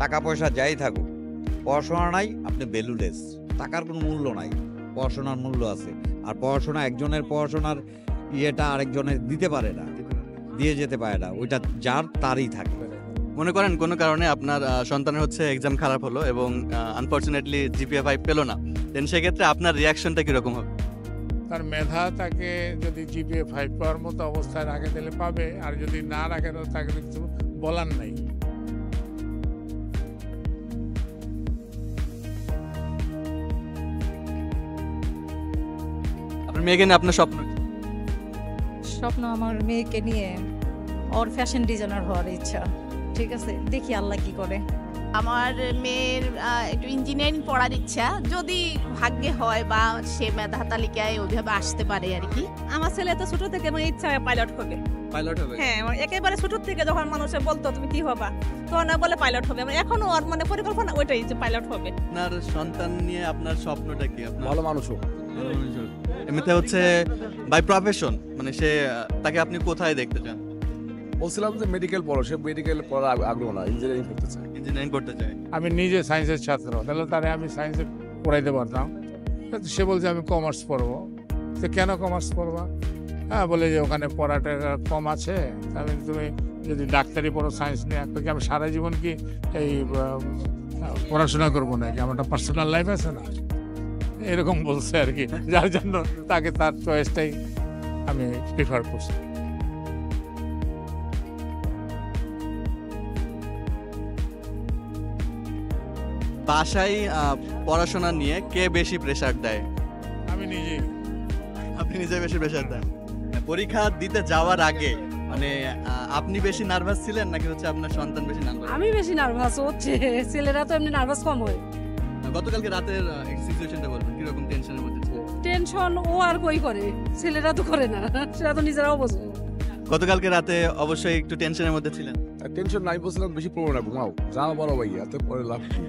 টাকা পয়সা যাই থাকুক, পড়াশোনা নাই, আপনি ভ্যালুলেস। টাকার কোনো মূল্য নাই, পড়াশোনার মূল্য আছে। আর পড়াশোনা, একজনের পড়াশোনার ইয়েটা আরেকজনের দিতে পারে না, দিয়ে যেতে পারে না, ওইটা যার তারই থাকে। মনে করেন কোনো কারণে আপনার সন্তানের হচ্ছে এক্সাম খারাপ হলো এবং আনফরচুনেটলি জিপিএ 5 পেলো না, দেন সেক্ষেত্রে আপনার রিয়াকশনটা কিরকম হবে? তার মেধা তাকে যদি জিপিএ 5 পাওয়ার মতো অবস্থায় রাখে দিলে পাবে, আর যদি না রাখে তো তাকে কিছু বলার নাই। আপনার মেয়েকে নিয়ে আপনার স্বপ্ন কি? স্বপ্ন আমার মেয়েকে নিয়ে ওর ফ্যাশন ডিজাইনার হওয়ার ইচ্ছা। ঠিক আছে, দেখি আল্লাহ কি করে। আমার মেয়ের একটু ইঞ্জিনিয়ারিং পড়ার ইচ্ছা, যদি ভাগ্যে হয় বা সে মেধা তালিকায় ওইভাবে আসতে পারে আর কি। আমার ছেলে তো ছোট থেকে আমার ইচ্ছা পাইলট হবে। পাইলট হবে? হ্যাঁ, একেবারে ছোট থেকে যখন মানুষে বলতো তুমি কি হবা, তখন বলে পাইলট হবে। আমার এখনো ওর মানে পরিকল্পনা ওইটাই যে পাইলট হবে। আপনার সন্তান নিয়ে আপনার স্বপ্নটা কি? আপনার ভালো মানুষ হোক। এমনিতে হচ্ছে বাই প্রফেশন, মানে সে তাকে আপনি কোথায় দেখতে চান? বলছিলাম যে মেডিকেল পড়ো, সে মেডিকেল পড়ার আগ্রহ না, ইঞ্জিনিয়ারিং করতে চায়। ইঞ্জিনিয়ারিং করতে চায়। আমি নিজে সায়েন্সের ছাত্র, তাহলে তারে আমি সায়েন্সে পড়াইতে পারতাম। কিন্তু সে বলছে আমি কমার্স পড়বো। তো কেন কমার্স পড়বা? হ্যাঁ, বলে যে ওখানে পড়াটা কম আছে। আমি তুমি যদি ডাক্তারি পড়ো সায়েন্স নিয়ে, কি আমি সারা জীবন কি এই পড়াশোনা করবো নাকি? আমার একটা পার্সোনাল লাইফ আছে না, এরকম বলছে আর কি। যার জন্য তাকে তার চয়েসটাই আমি প্রিফার করছি। বাসায় পড়াশোনা নিয়ে কে বেশি প্রেসার দেয়? আমি নিজেই। আপনি নিজে বেশি প্রেসার দেন? পরীক্ষা দিতে যাওয়ার আগে মানে আপনি বেশি নার্ভাস ছিলেন নাকি হচ্ছে আপনার সন্তান বেশি নার্ভাস? আমি বেশি নার্ভাস হচ্ছে, ছেলেরা তো এমনি নার্ভাস কম হয়। গতকালকে রাতের সিচুয়েশনটা বলবেন, কিরকম টেনশনের মধ্যে ছিলেন? টেনশন ও আর কই করে, ছেলেরা তো করে না, সেটা তো নিজেরাও বোঝে। গতকালকে রাতে অবশ্যই একটু টেনশনের মধ্যে ছিলেন। টেনশন নাই, বলছিলাম বেশি পড়বো না, ঘুমাও, যা বড় ভাইয়া, তো পরে লাভ কি?